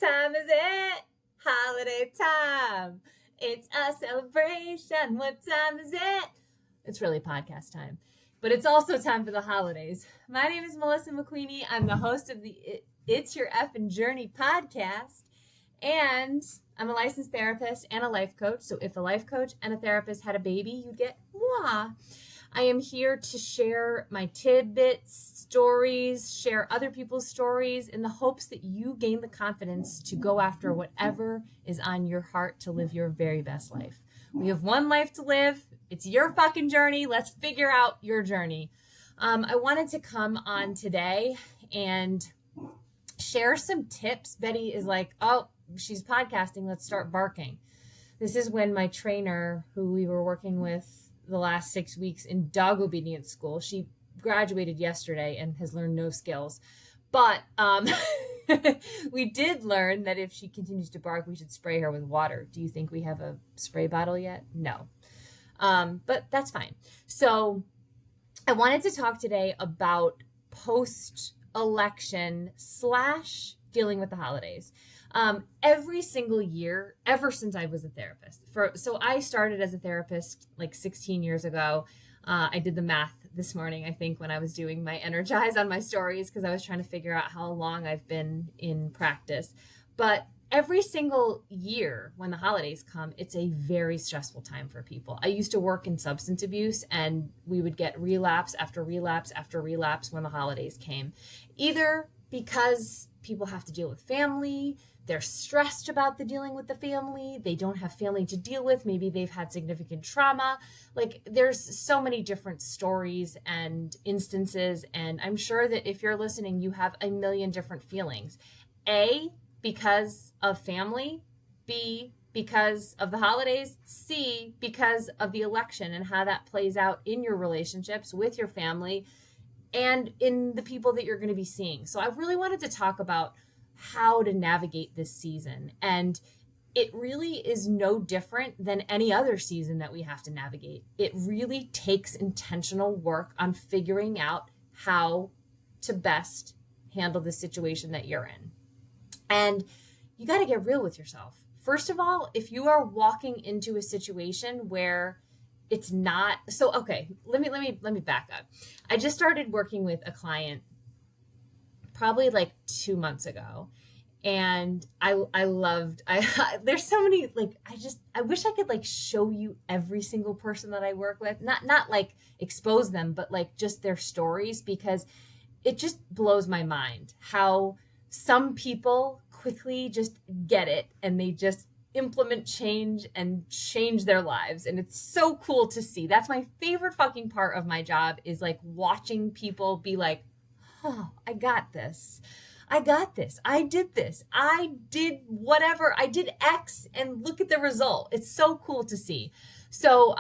time is it? Holiday time. It's a celebration. What time is it? It's really podcast time, but it's also time for the holidays. My name is Melissa McQueenie. I'm the host of the It's Your Effin' Journey podcast, and I'm a licensed therapist and a life coach. So if a life coach and a therapist had a baby, you'd get moi. I am here to share my tidbits, stories, share other people's stories in the hopes that you gain the confidence to go after whatever is on your heart to live your very best life. We have one life to live. It's your fucking journey. Let's figure out your journey. I wanted to come on today and share some tips. Betty is like, oh, she's podcasting. Let's start barking. This is when my trainer, who we were working with the last 6 weeks in dog obedience school, she graduated yesterday and has learned no skills. But we did learn that if she continues to bark, we should spray her with water. Do you think we have a spray bottle yet? No. But that's fine. So I wanted to talk today about post-election / dealing with the holidays. Every single year, ever since I was a therapist. So I started as a therapist like 16 years ago. I did the math this morning, I think, when I was doing my Energize on my stories, because I was trying to figure out how long I've been in practice. But every single year when the holidays come, it's a very stressful time for people. I used to work in substance abuse, and we would get relapse after relapse after relapse when the holidays came. Either because people have to deal with family, they're stressed about the dealing with the family, they don't have family to deal with, maybe they've had significant trauma. Like, there's so many different stories and instances, and I'm sure that if you're listening, you have a million different feelings. A, because of family. B, because of the holidays. C, because of the election and how that plays out in your relationships with your family and in the people that you're going to be seeing. So I really wanted to talk about how to navigate this season. And it really is no different than any other season that we have to navigate. It really takes intentional work on figuring out how to best handle the situation that you're in. And you got to get real with yourself. First of all, if you are walking into a situation where it's not so, okay, let me back up. I just started working with a client probably like 2 months ago. And there's so many, like, I wish I could like show you every single person that I work with, not like expose them, but like just their stories, because it just blows my mind how some people quickly just get it and they just implement change and change their lives. And it's so cool to see. That's my favorite fucking part of my job, is like watching people be like, oh, I got this. I did this. I did whatever. I did X and look at the result. It's so cool to see. So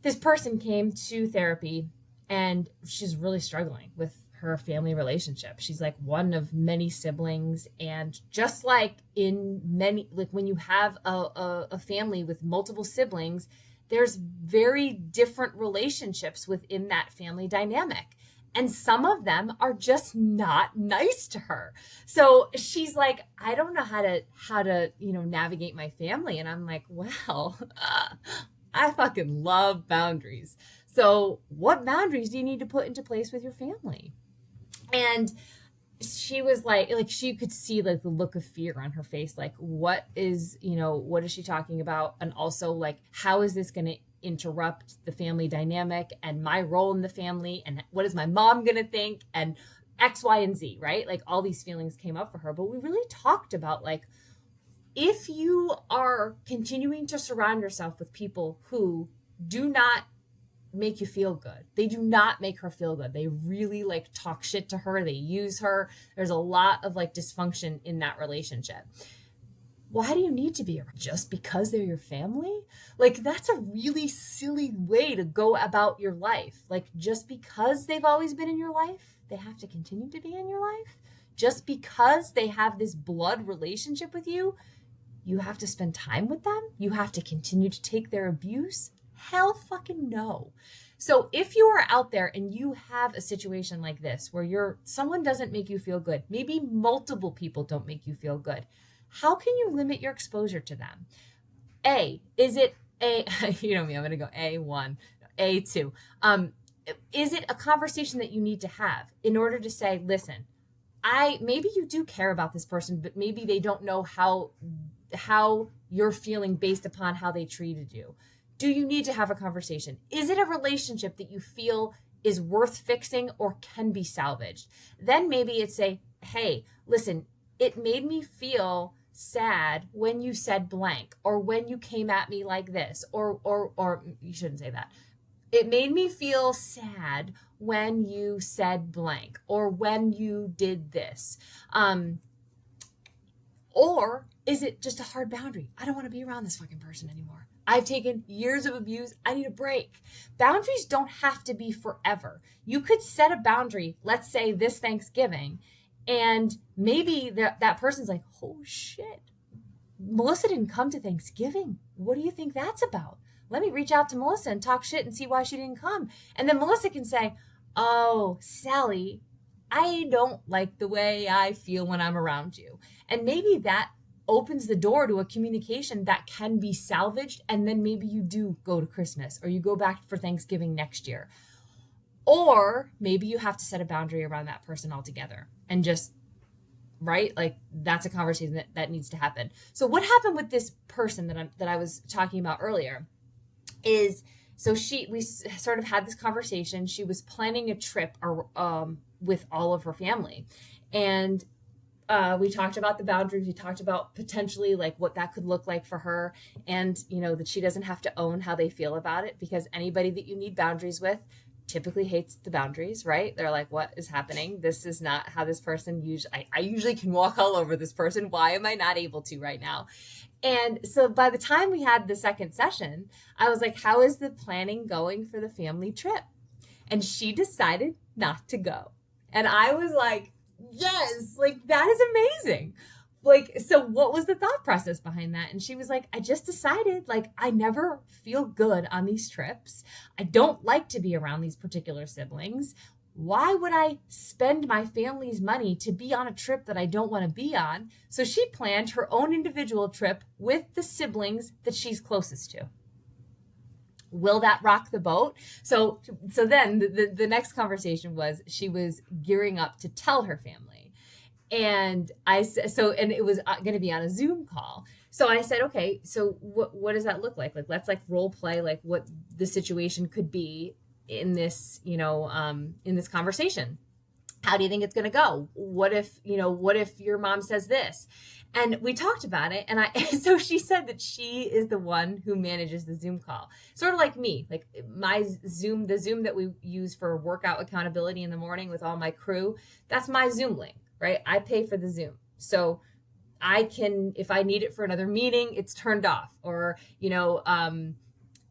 this person came to therapy and she's really struggling with her family relationship. She's like one of many siblings. And just like in many, like when you have a family with multiple siblings, there's very different relationships within that family dynamic. And some of them are just not nice to her. So she's like, I don't know how to, navigate my family. And I'm like, well, I fucking love boundaries. So what boundaries do you need to put into place with your family? And she was like she could see like the look of fear on her face. Like, what is she talking about? And also, like, how is this going to interrupt the family dynamic and my role in the family? And what is my mom going to think? And X, Y, and Z, right? Like, all these feelings came up for her. But we really talked about, like, if you are continuing to surround yourself with people who do not make you feel good, they do not make her feel good, they really like talk shit to her, they use her, there's a lot of like dysfunction in that relationship. Why do you need to be around? Just because they're your family? Like, that's a really silly way to go about your life. Like, just because they've always been in your life, they have to continue to be in your life? Just because they have this blood relationship with you, you have to spend time with them? You have to continue to take their abuse? Hell fucking no. So if you are out there and you have a situation like this where someone doesn't make you feel good, maybe multiple people don't make you feel good, how can you limit your exposure to them? Is it you know me, I'm going to go A1, A2. Is it a conversation that you need to have in order to say, listen, maybe you do care about this person, but maybe they don't know how you're feeling based upon how they treated you. Do you need to have a conversation? Is it a relationship that you feel is worth fixing or can be salvaged? Then maybe it's hey, listen, it made me feel sad when you said blank, or when you came at me like this, or you shouldn't say that. It made me feel sad when you said blank, or when you did this. Or is it just a hard boundary? I don't want to be around this fucking person anymore. I've taken years of abuse. I need a break. Boundaries don't have to be forever. You could set a boundary, let's say this Thanksgiving, and maybe that person's like, oh shit, Melissa didn't come to Thanksgiving. What do you think that's about? Let me reach out to Melissa and talk shit and see why she didn't come. And then Melissa can say, oh, Sally, I don't like the way I feel when I'm around you. And maybe that opens the door to a communication that can be salvaged. And then maybe you do go to Christmas, or you go back for Thanksgiving next year. Or maybe you have to set a boundary around that person altogether and just, right? Like, that's a conversation that needs to happen. So what happened with this person that I was talking about earlier is, so we sort of had this conversation. She was planning a trip with all of her family. And we talked about the boundaries. We talked about potentially like what that could look like for her. And, you know, that she doesn't have to own how they feel about it, because anybody that you need boundaries with typically hates the boundaries, right? They're like, what is happening? This is not how this person I usually can walk all over this person. Why am I not able to right now? And so by the time we had the second session, I was like, how is the planning going for the family trip? And she decided not to go. And I was like, yes, like that is amazing. Like, so what was the thought process behind that? And she was like, I just decided, like, I never feel good on these trips. I don't like to be around these particular siblings. Why would I spend my family's money to be on a trip that I don't want to be on? So she planned her own individual trip with the siblings that she's closest to. Will that rock the boat? So then the next conversation was, she was gearing up to tell her family. And and it was going to be on a Zoom call. So I said, okay, so what does that look like? Like, let's like role play, like what the situation could be in this, in this conversation. How do you think it's going to go? What if your mom says this? And we talked about it. And so she said that she is the one who manages the Zoom call. Sort of like me, like the Zoom that we use for workout accountability in the morning with all my crew. That's my Zoom link, right? I pay for the Zoom. So I can, if I need it for another meeting, it's turned off. Or,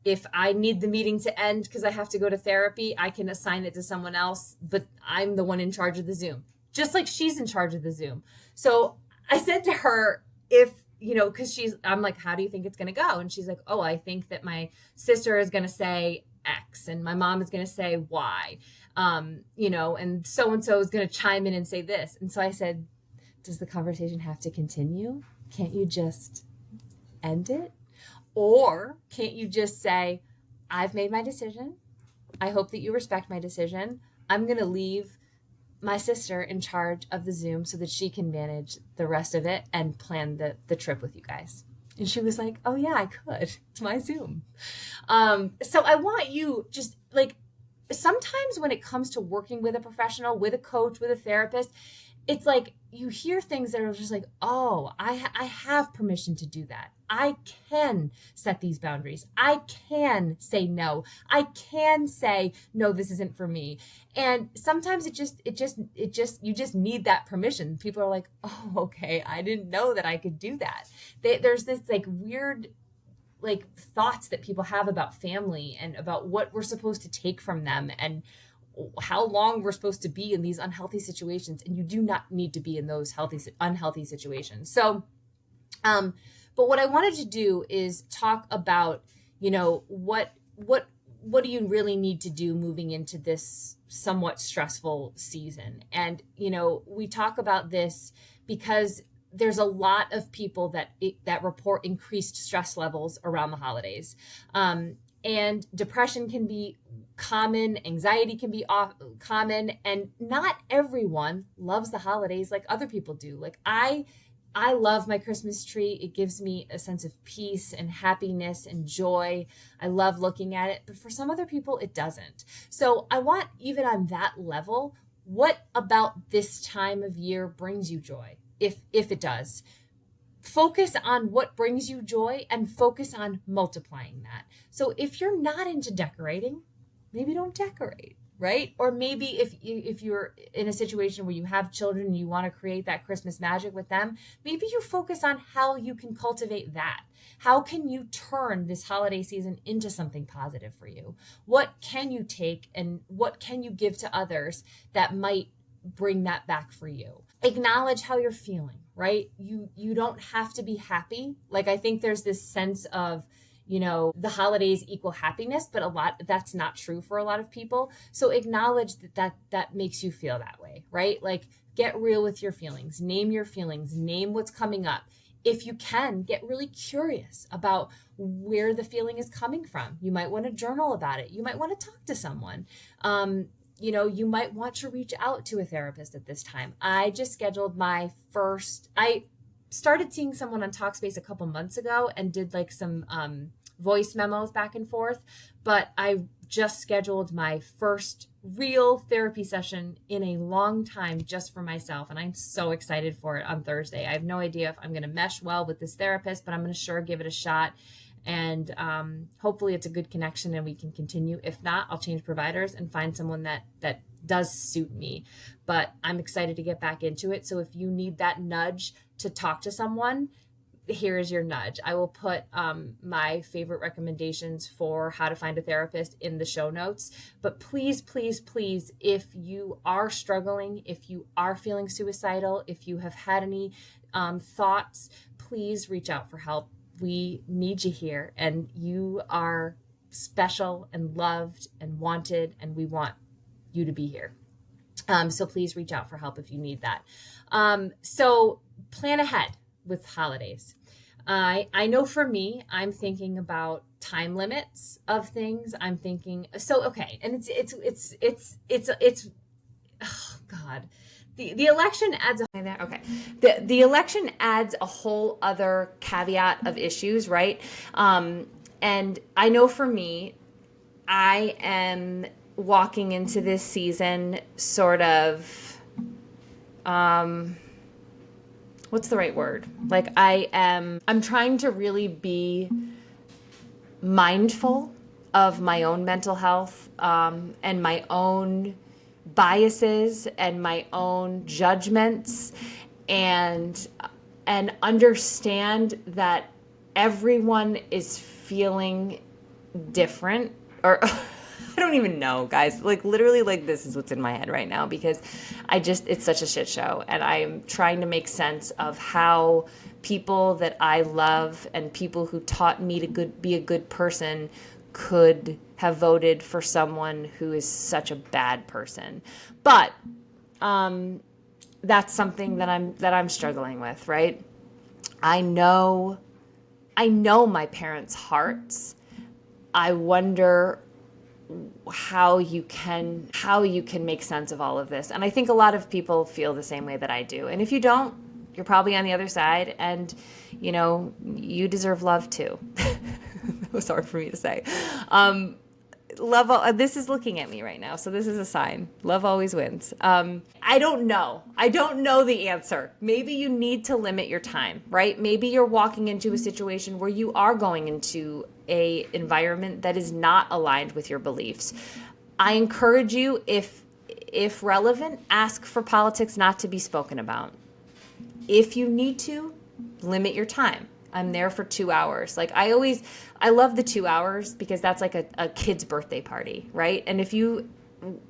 if I need the meeting to end because I have to go to therapy, I can assign it to someone else, but I'm the one in charge of the Zoom, just like she's in charge of the Zoom. So I said to her, because I'm like, how do you think it's going to go? And she's like, oh, I think that my sister is going to say X and my mom is going to say Y, and so-and-so is going to chime in and say this. And so I said, does the conversation have to continue? Can't you just end it? Or can't you just say, I've made my decision. I hope that you respect my decision. I'm going to leave my sister in charge of the Zoom so that she can manage the rest of it and plan the trip with you guys. And she was like, oh yeah, I could. It's my Zoom. So I want you just like, sometimes when it comes to working with a professional, with a coach, with a therapist, it's like you hear things that are just like, oh, I have permission to do that. I can set these boundaries. I can say no. I can say, no, this isn't for me. And sometimes you just need that permission. People are like, oh, okay, I didn't know that I could do that. There's this like weird like thoughts that people have about family and about what we're supposed to take from them and how long we're supposed to be in these unhealthy situations. And you do not need to be in those unhealthy situations. So, but what I wanted to do is talk about, what what do you really need to do moving into this somewhat stressful season? And, we talk about this because there's a lot of people that report increased stress levels around the holidays. And depression can be common, anxiety can be common, and not everyone loves the holidays like other people do. Like I love my Christmas tree. It gives me a sense of peace and happiness and joy. I love looking at it, but for some other people, it doesn't. So I want, even on that level, what about this time of year brings you joy? If it does, focus on what brings you joy and focus on multiplying that. So if you're not into decorating, maybe don't decorate, right? Or maybe if you're in a situation where you have children and you want to create that Christmas magic with them, maybe you focus on how you can cultivate that. How can you turn this holiday season into something positive for you? What can you take and what can you give to others that might bring that back for you? Acknowledge how you're feeling, right? You don't have to be happy. Like, I think there's this sense of, the holidays equal happiness, but that's not true for a lot of people. So acknowledge that makes you feel that way, right? Like, get real with your feelings, name your feelings, name what's coming up. If you can, get really curious about where the feeling is coming from. You might want to journal about it. You might want to talk to someone. You might want to reach out to a therapist at this time. I just scheduled I started seeing someone on Talkspace a couple months ago and did like some voice memos back and forth, but I just scheduled my first real therapy session in a long time just for myself. And I'm so excited for it on Thursday. I have no idea if I'm going to mesh well with this therapist, but I'm going to sure give it a shot. And hopefully it's a good connection and we can continue. If not, I'll change providers and find someone that does suit me. But I'm excited to get back into it. So if you need that nudge to talk to someone, here is your nudge. I will put my favorite recommendations for how to find a therapist in the show notes. But please, please, please, if you are struggling, if you are feeling suicidal, if you have had any thoughts, please reach out for help. We need you here, and you are special and loved and wanted, and we want you to be here. So please reach out for help if you need that. So plan ahead with holidays. I know for me, I'm thinking about time limits of things. I'm thinking, okay. And it's oh God, the election adds the election adds a whole other caveat of issues, right? And I know for me, I am walking into this season sort of, what's the right word? Like I'm trying to really be mindful of my own mental health, and my own biases and my own judgments, and understand that everyone is feeling different, or I don't even know, guys. Like, literally, like, this is what's in my head right now, because it's such a shit show. And I'm trying to make sense of how people that I love and people who taught me to be a good person could have voted for someone who is such a bad person. But that's something that I'm struggling with, right? I know my parents' hearts. I wonder how you can make sense of all of this. And I think a lot of people feel the same way that I do. And if you don't, you're probably on the other side, and you deserve love too. That was hard for me to say. Love, this is looking at me right now, so this is a sign. Love always wins. I don't know the answer. Maybe you need to limit your time, right? Maybe you're walking into a situation where you are going into a environment that is not aligned with your beliefs. I encourage you, if relevant, ask for politics not to be spoken about. If you need to, limit your time. I'm there for 2 hours. Like, I love the 2 hours because that's like a kid's birthday party, right? And if you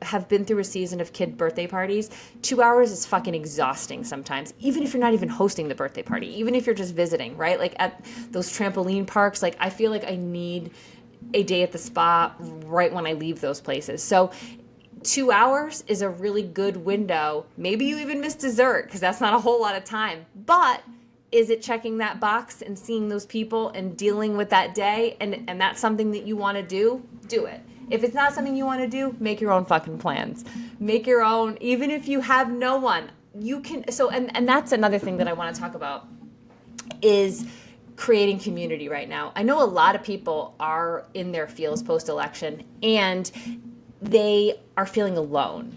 have been through a season of kid birthday parties, 2 hours is fucking exhausting sometimes, even if you're not even hosting the birthday party, even if you're just visiting, right? Like at those trampoline parks, like I feel like I need a day at the spa right when I leave those places. So 2 hours is a really good window. Maybe you even miss dessert because that's not a whole lot of time. But is it checking that box and seeing those people and dealing with that day? And that's something that you want to do? Do it. If it's not something you want to do, make your own fucking plans. Make your own, even if you have no one. You can, so, and that's another thing that I want to talk about is creating community right now. I know a lot of people are in their fields post-election and they are feeling alone.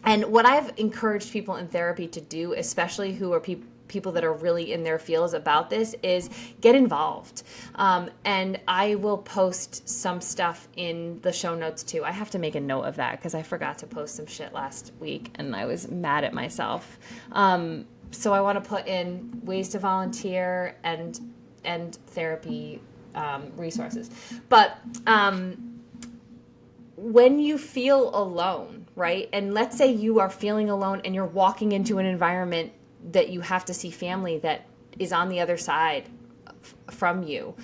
And what I've encouraged people in therapy to do, especially who are people that are really in their fields about this, is get involved. And I will post some stuff in the show notes too. I have to make a note of that because I forgot to post some shit last week and I was mad at myself. So I want to put in ways to volunteer and therapy resources. But when you feel alone, right? And let's say you are feeling alone and you're walking into an environment that you have to see family that is on the other side from you.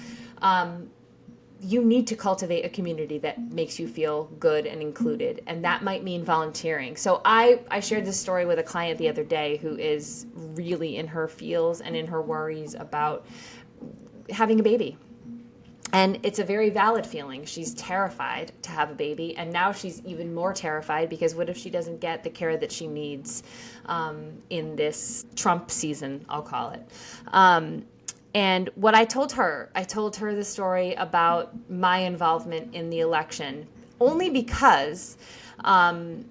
You need to cultivate a community that makes you feel good and included. And that might mean volunteering. So I shared this story with a client the other day who is really in her feels and in her worries about having a baby. And it's a very valid feeling. She's terrified to have a baby. And now she's even more terrified because what if she doesn't get the care that she needs in this Trump season, I'll call it. And what I told her the story about my involvement in the election, only because it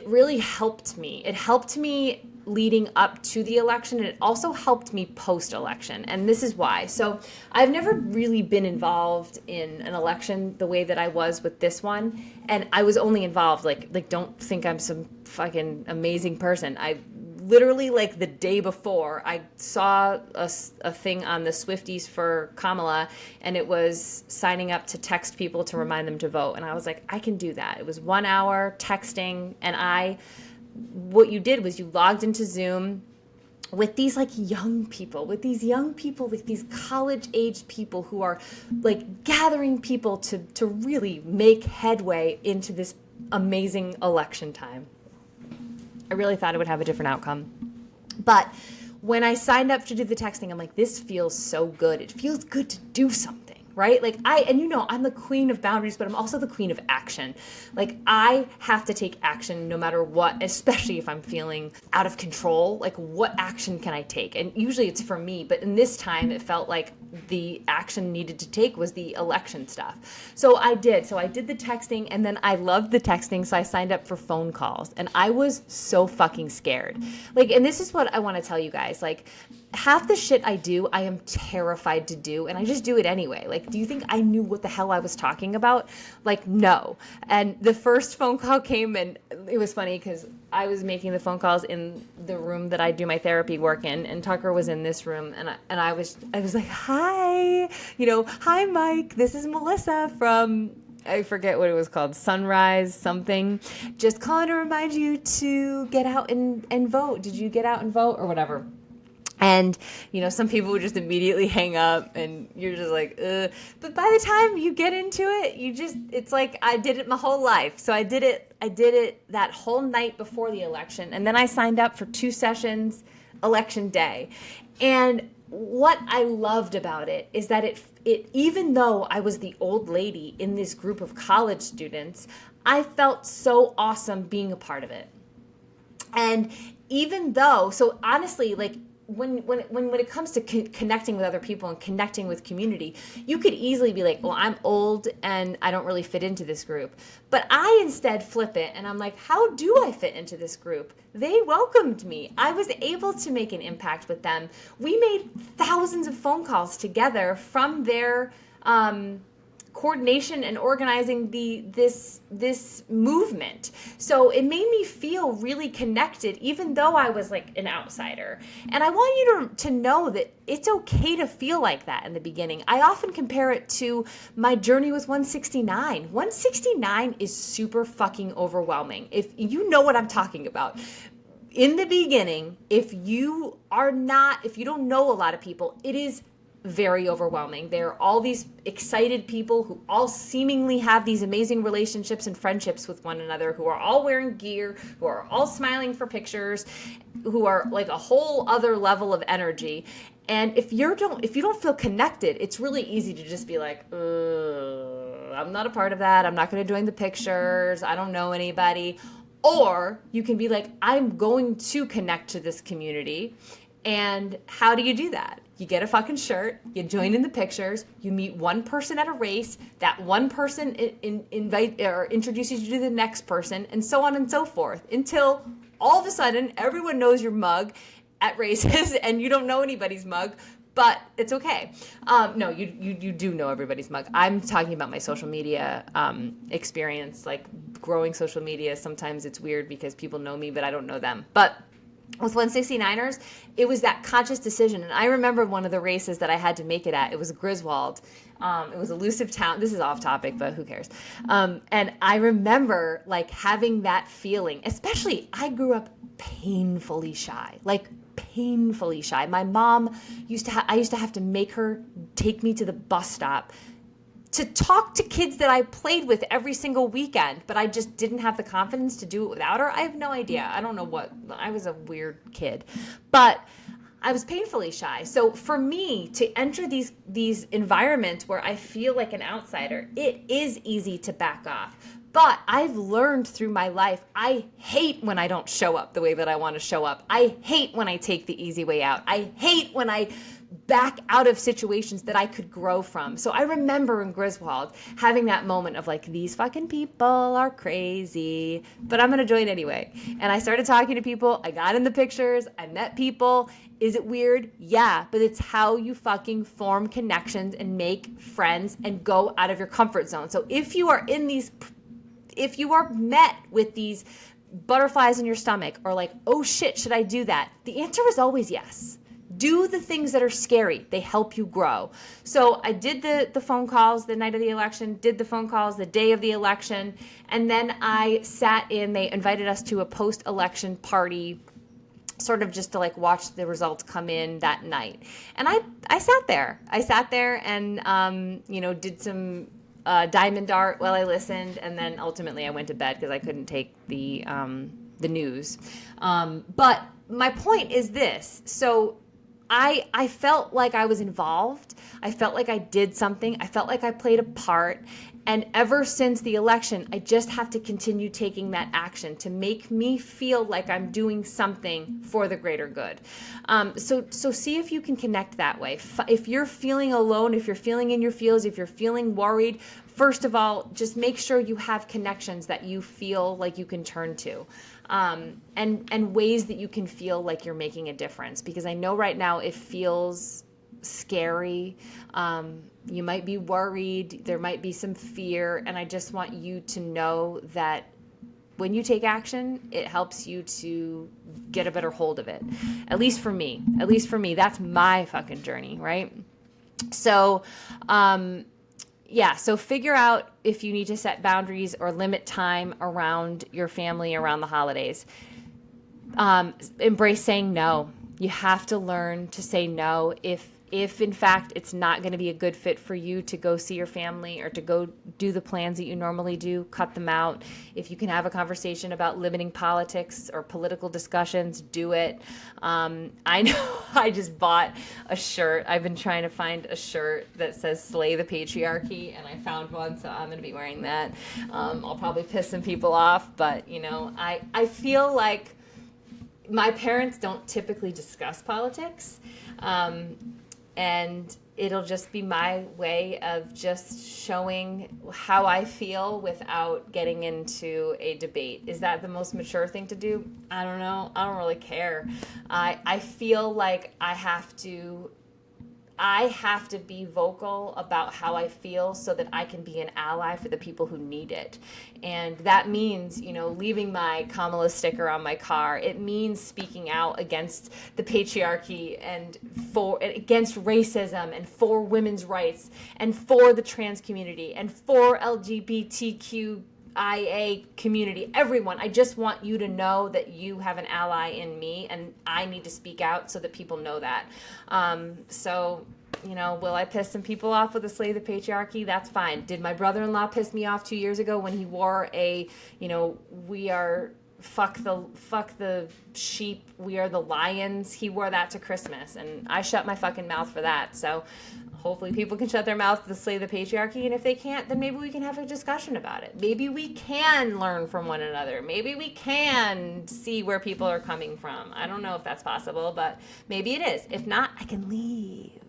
really helped me. It helped me leading up to the election, and it also helped me post-election. And this is why. So I've never really been involved in an election the way that I was with this one. And I was only involved, like don't think I'm some fucking amazing person. I literally, like the day before, I saw a thing on the Swifties for Kamala, and it was signing up to text people to remind them to vote. And I was like, I can do that. It was 1 hour texting, and what you did was you logged into Zoom with these young people, like these college-age people who are like gathering people to really make headway into this amazing election time. I really thought it would have a different outcome. But when I signed up to do the texting, I'm like, this feels so good. It feels good to do something. Right? I'm the queen of boundaries, but I'm also the queen of action. Like, I have to take action no matter what, especially if I'm feeling out of control. Like, what action can I take? And usually it's for me, but in this time it felt like the action needed to take was the election stuff. So I did. So I did the texting, and then I loved the texting, so I signed up for phone calls, and I was so fucking scared. And this is what I want to tell you guys. Half the shit I do, I am terrified to do, and I just do it anyway. Do you think I knew what the hell I was talking about? No. And the first phone call came, and it was funny because I was making the phone calls in the room that I do my therapy work in, and Tucker was in this room, and I was like, hi, hi, Mike, this is Melissa from, I forget what it was called, Sunrise something. Just calling to remind you to get out and vote. Did you get out and vote or whatever? And, some people would just immediately hang up, and you're just like, ugh. But by the time you get into it, it's like I did it my whole life. So I did it that whole night before the election. And then I signed up for 2 sessions election day. And what I loved about it is that it even though I was the old lady in this group of college students, I felt so awesome being a part of it. And even though, so honestly, when it comes to connecting with other people and connecting with community, you could easily be like, well, I'm old and I don't really fit into this group. But I instead flip it, and I'm like, how do I fit into this group? They welcomed me. I was able to make an impact with them. We made thousands of phone calls together from their coordination and organizing this movement. So it made me feel really connected, even though I was an outsider. And I want you to know that it's okay to feel like that in the beginning. I often compare it to my journey with 169. 169 is super fucking overwhelming. If you know what I'm talking about. In the beginning, if you don't know a lot of people, it is very overwhelming. There are all these excited people who all seemingly have these amazing relationships and friendships with one another, who are all wearing gear, who are all smiling for pictures, who are like a whole other level of energy. And if you don't feel connected, it's really easy to just be like, I'm not a part of that. I'm not going to join the pictures. I don't know anybody. Or you can be like, I'm going to connect to this community. And how do you do that? You get a fucking shirt, you join in the pictures, you meet one person at a race, that one person invite or introduces you to the next person, and so on and so forth, until all of a sudden everyone knows your mug at races and you don't know anybody's mug, but it's okay. No, you do know everybody's mug. I'm talking about my social media experience, like growing social media. Sometimes it's weird because people know me, but I don't know them. But with 169ers, it was that conscious decision. And I remember one of the races that I had to make it at. It was Griswold. It was elusive town. This is off topic, but who cares? And I remember like having that feeling, especially I grew up painfully shy, like painfully shy. My mom I used to have to make her take me to the bus stop to talk to kids that I played with every single weekend, but I just didn't have the confidence to do it without her. I have no idea. I don't know what. I was a weird kid, but I was painfully shy. So for me to enter these environments where I feel like an outsider, it is easy to back off. But I've learned through my life, I hate when I don't show up the way that I want to show up. I hate when I take the easy way out. I hate when I back out of situations that I could grow from. So I remember in Griswold having that moment of like, these fucking people are crazy, but I'm going to join anyway. And I started talking to people. I got in the pictures. I met people. Is it weird? Yeah, but it's how you fucking form connections and make friends and go out of your comfort zone. So if you are met with these butterflies in your stomach or like, oh shit, should I do that? The answer is always yes. Do the things that are scary. They help you grow. So I did the phone calls the night of the election, did the phone calls the day of the election, and then I sat in, they invited us to a post-election party, sort of just to like watch the results come in that night. And I sat there. And, did some diamond dart while I listened. And then ultimately I went to bed because I couldn't take the news. But my point is this. So I felt like I was involved. I felt like I did something. I felt like I played a part. And ever since the election, I just have to continue taking that action to make me feel like I'm doing something for the greater good. So see if you can connect that way. If you're feeling alone, if you're feeling in your feels, if you're feeling worried, first of all, just make sure you have connections that you feel like you can turn to. And ways that you can feel like you're making a difference. Because I know right now it feels scary. You might be worried. There might be some fear. And I just want you to know that when you take action, it helps you to get a better hold of it. At least for me. That's my fucking journey, right? So, so figure out if you need to set boundaries or limit time around your family around the holidays. Embrace saying no. You have to learn to say no if in fact it's not going to be a good fit for you to go see your family or to go do the plans that you normally do, cut them out. If you can have a conversation about limiting politics or political discussions, do it. I know I just bought a shirt. I've been trying to find a shirt that says slay the patriarchy, and I found one, so I'm going to be wearing that. I'll probably piss some people off, but I feel like my parents don't typically discuss politics. And it'll just be my way of just showing how I feel without getting into a debate. Is that the most mature thing to do? I don't know. I don't really care. I feel like I have to be vocal about how I feel so that I can be an ally for the people who need it. And that means, leaving my Kamala sticker on my car. It means speaking out against the patriarchy and against racism and for women's rights and for the trans community and for LGBTQIA community, everyone. I just want you to know that you have an ally in me, and I need to speak out so that people know that. So will I piss some people off with a Slay the Patriarchy? That's fine. Did my brother-in-law piss me off 2 years ago when he wore a, we are fuck the sheep, we are the lions? He wore that to Christmas, and I shut my fucking mouth for that. So hopefully people can shut their mouth to Slay the Patriarchy, and if they can't, then maybe we can have a discussion about it. Maybe we can learn from one another. Maybe we can see where people are coming from. I don't know if that's possible, but maybe it is. If not, I can leave.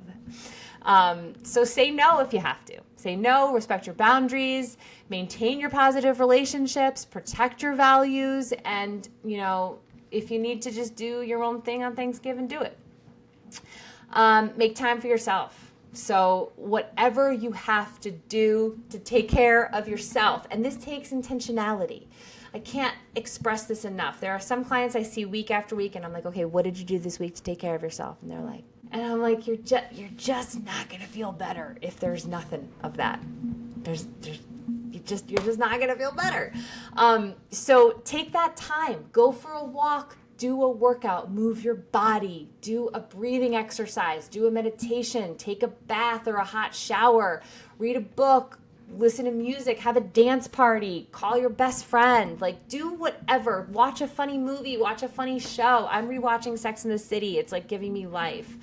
So say no if you have to. Say no, respect your boundaries, maintain your positive relationships, protect your values, and, if you need to just do your own thing on Thanksgiving, do it. Make time for yourself. So whatever you have to do to take care of yourself, and this takes intentionality. I can't express this enough. There are some clients I see week after week, and I'm like, okay, what did you do this week to take care of yourself? And they're like, and I'm like, you're just not gonna feel better if there's nothing of that. You're just not gonna feel better. So take that time, go for a walk, do a workout, move your body, do a breathing exercise, do a meditation, take a bath or a hot shower, read a book, listen to music, have a dance party, call your best friend, like do whatever, watch a funny movie, watch a funny show. I'm rewatching Sex and the City. It's like giving me life.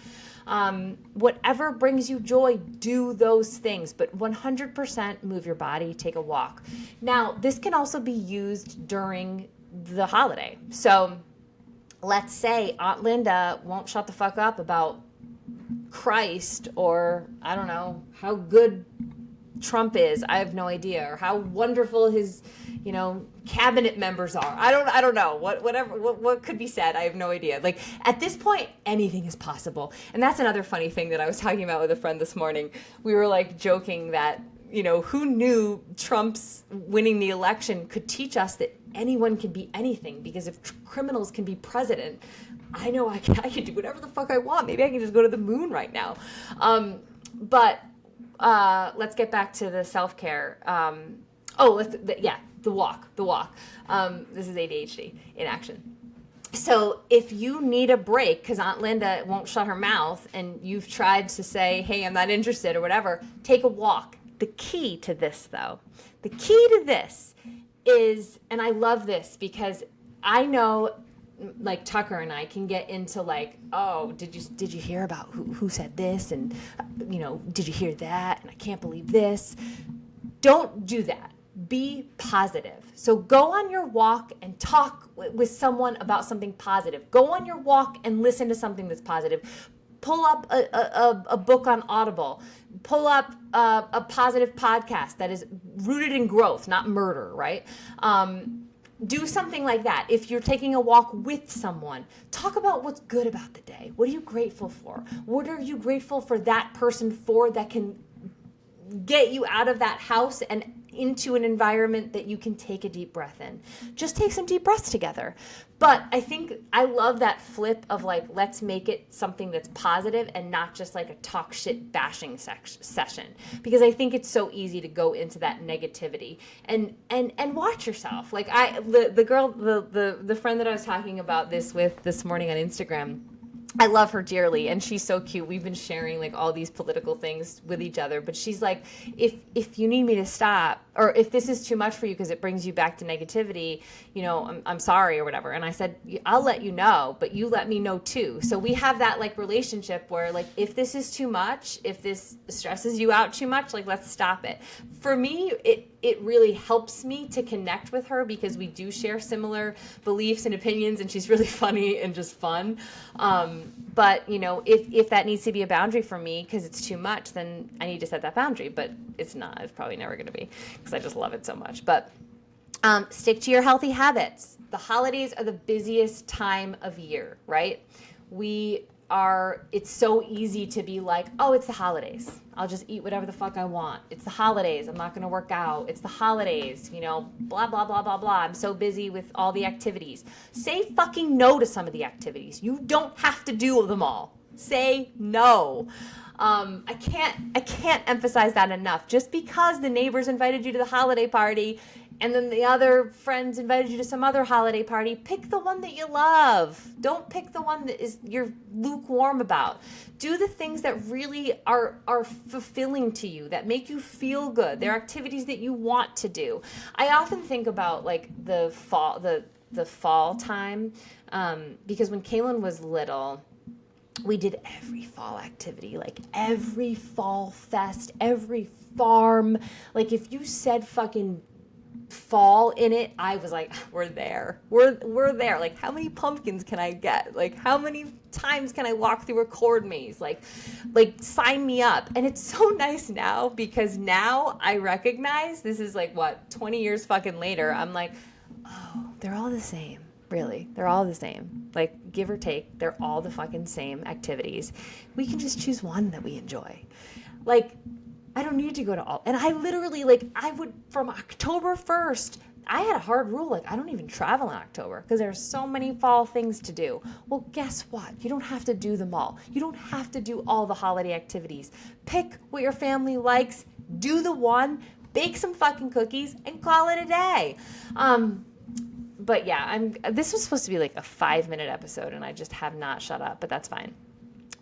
Whatever brings you joy, do those things, but 100% move your body, take a walk. Now, this can also be used during the holiday. So let's say Aunt Linda won't shut the fuck up about Christ, or I don't know how good Trump is. I have no idea. Or how wonderful his, cabinet members are. I don't know what could be said. I have no idea. Like at this point, anything is possible. And that's another funny thing that I was talking about with a friend this morning. We were like joking that, who knew Trump's winning the election could teach us that anyone can be anything, because if criminals can be president, I know I can do whatever the fuck I want. Maybe I can just go to the moon right now. But let's get back to the self-care. The walk. This is ADHD in action. So if you need a break because Aunt Linda won't shut her mouth and you've tried to say, hey, I'm not interested or whatever, take a walk. The key to this is, and I love this because I know like Tucker and I can get into like, oh, did you hear about who said this? And, did you hear that? And I can't believe this. Don't do that. Be positive. So go on your walk and talk with someone about something positive. Go on your walk and listen to something that's positive. Pull up a book on Audible. Pull up a positive podcast that is rooted in growth, not murder, right? Do something like that. If you're taking a walk with someone, talk about what's good about the day. What are you grateful for? What are you grateful for that person for that can get you out of that house and into an environment that you can take a deep breath in? Just take some deep breaths together. But I think I love that flip of like, let's make it something that's positive and not just like a talk shit bashing session, because I think it's so easy to go into that negativity and watch yourself. Like the friend that I was talking about this with this morning on Instagram, I love her dearly, and she's so cute. We've been sharing like all these political things with each other, but she's like, if you need me to stop, or if this is too much for you because it brings you back to negativity, I'm sorry or whatever. And I said, I'll let you know, but you let me know too. So we have that like relationship where like, if this is too much, if this stresses you out too much, like let's stop it. For me, it really helps me to connect with her because we do share similar beliefs and opinions, and she's really funny and just fun. But if that needs to be a boundary for me because it's too much, then I need to set that boundary. But it's not. It's probably never going to be because I just love it so much. But stick to your healthy habits. The holidays are the busiest time of year, right? It's so easy to be like, oh, it's the holidays. I'll just eat whatever the fuck I want. It's the holidays. I'm not going to work out. It's the holidays, blah, blah, blah, blah, blah. I'm so busy with all the activities. Say fucking no to some of the activities. You don't have to do them all. Say no. I can't emphasize that enough. Just because the neighbors invited you to the holiday party, and then the other friends invited you to some other holiday party, pick the one that you love. Don't pick the one that you're lukewarm about. Do the things that really are fulfilling to you, that make you feel good. They're activities that you want to do. I often think about like the fall time, because when Kaylin was little, we did every fall activity, like every fall fest, every farm. Like if you said fucking fall in it, I was like, we're there. We're there. Like, how many pumpkins can I get? Like, how many times can I walk through a corn maze? Like sign me up. And it's so nice now, because now I recognize, this is like, what, 20 years fucking later, I'm like, oh, they're all the same. Really, they're all the same. Like, give or take, they're all the fucking same activities. We can just choose one that we enjoy. Like, I don't need to go to all. And I literally, like, I would, from October 1st, I had a hard rule. Like, I don't even travel in October because there's so many fall things to do. Well, guess what? You don't have to do them all. You don't have to do all the holiday activities. Pick what your family likes, do the one, bake some fucking cookies, and call it a day. But yeah, this was supposed to be like a 5-minute episode, and I just have not shut up, but that's fine.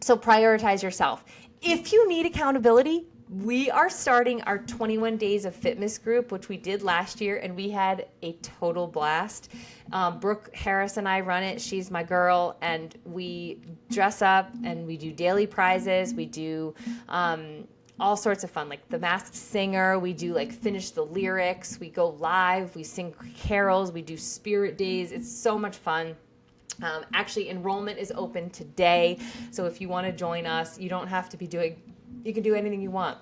So prioritize yourself. If you need accountability, we are starting our 21 Days of Fitness group, which we did last year, and we had a total blast. Brooke Harris and I run it. She's my girl, and we dress up and we do daily prizes. We do all sorts of fun, like The Masked Singer. We do like finish the lyrics. We go live. We sing carols. We do spirit days. It's so much fun. Actually, enrollment is open today. So if you want to join us, you don't have to be doing, you can do anything you want.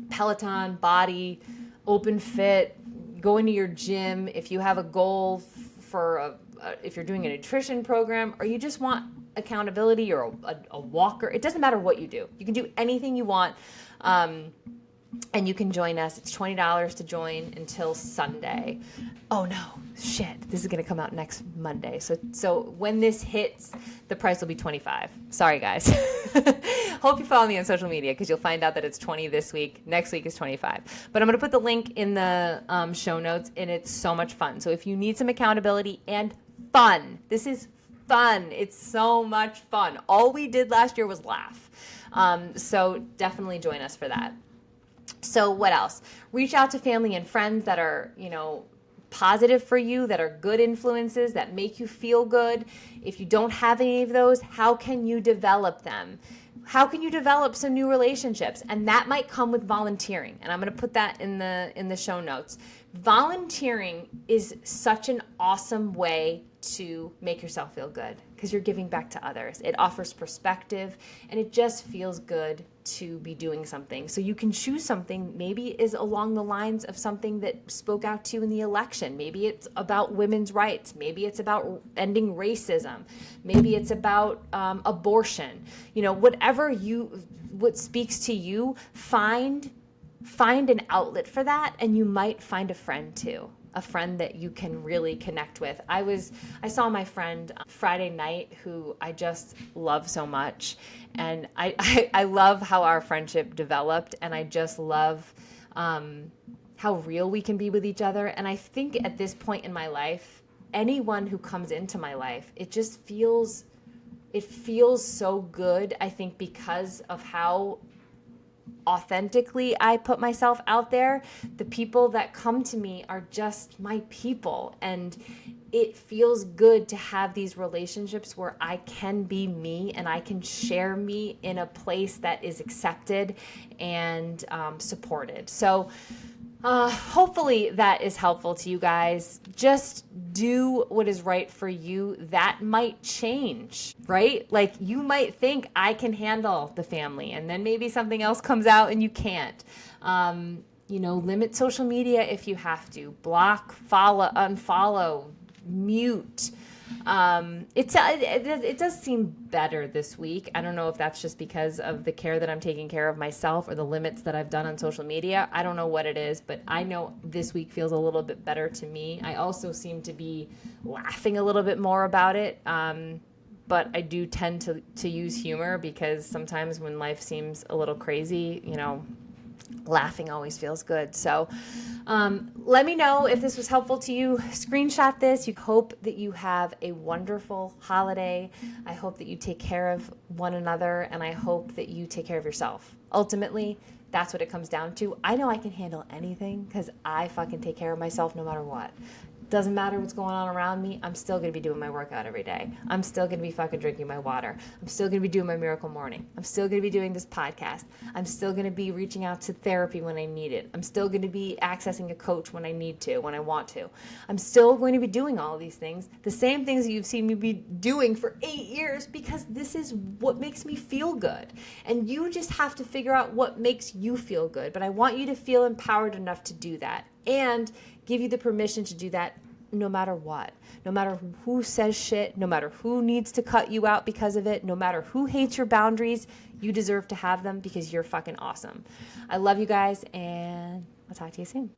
Peloton, body, open fit, go into your gym. If you have a goal for if you're doing a nutrition program, or you just want accountability, or a walker, it doesn't matter what you do. You can do anything you want. And you can join us. It's $20 to join until Sunday. Oh no, shit. This is going to come out next Monday. So when this hits, the price will be $25. Sorry, guys. Hope you follow me on social media, because you'll find out that it's $20 this week. Next week is $25. But I'm going to put the link in the show notes, and it's so much fun. So if you need some accountability and fun, this is fun. It's so much fun. All we did last year was laugh. So definitely join us for that. So what else? Reach out to family and friends that are, positive for you, that are good influences, that make you feel good. If you don't have any of those, how can you develop them? How can you develop some new relationships? And that might come with volunteering. And I'm going to put that in the show notes. Volunteering is such an awesome way to make yourself feel good, because you're giving back to others. It offers perspective, and it just feels good to be doing something. So you can choose something, maybe is along the lines of something that spoke out to you in the election. Maybe it's about women's rights. Maybe it's about ending racism. Maybe it's about abortion. Whatever what speaks to you, find an outlet for that, and you might find a friend too. A friend that you can really connect with. I saw my friend Friday night, who I just love so much. And I love how our friendship developed, and I just love how real we can be with each other. And I think at this point in my life, anyone who comes into my life, it feels so good, I think, because of how authentically I put myself out there. The people that come to me are just my people, and it feels good to have these relationships where I can be me, and I can share me in a place that is accepted and supported. So hopefully that is helpful to you guys. Just do what is right for you. That might change, right? Like, you might think, I can handle the family, and then maybe something else comes out and you can't. Limit social media if you have to. Block, follow, unfollow, mute. It does seem better this week. I don't know if that's just because of the care that I'm taking care of myself, or the limits that I've done on social media. I don't know what it is, but I know this week feels a little bit better to me. I also seem to be laughing a little bit more about it. But I do tend to use humor, because sometimes when life seems a little crazy, Laughing always feels good. So let me know if this was helpful to you. Screenshot this. You hope that you have a wonderful holiday. I hope that you take care of one another, and I hope that you take care of yourself. Ultimately, that's what it comes down to. I know I can handle anything because I fucking take care of myself no matter what. Doesn't matter what's going on around me. I'm still going to be doing my workout every day. I'm still going to be fucking drinking my water. I'm still going to be doing my miracle morning. I'm still going to be doing this podcast. I'm still going to be reaching out to therapy when I need it. I'm still going to be accessing a coach when I need to, when I want to. I'm still going to be doing all of these things, the same things that you've seen me be doing for 8 years, because this is what makes me feel good. And you just have to figure out what makes you feel good. But I want you to feel empowered enough to do that, and give you the permission to do that no matter what. No matter who says shit, no matter who needs to cut you out because of it, no matter who hates your boundaries, you deserve to have them because you're fucking awesome. I love you guys, and I'll talk to you soon.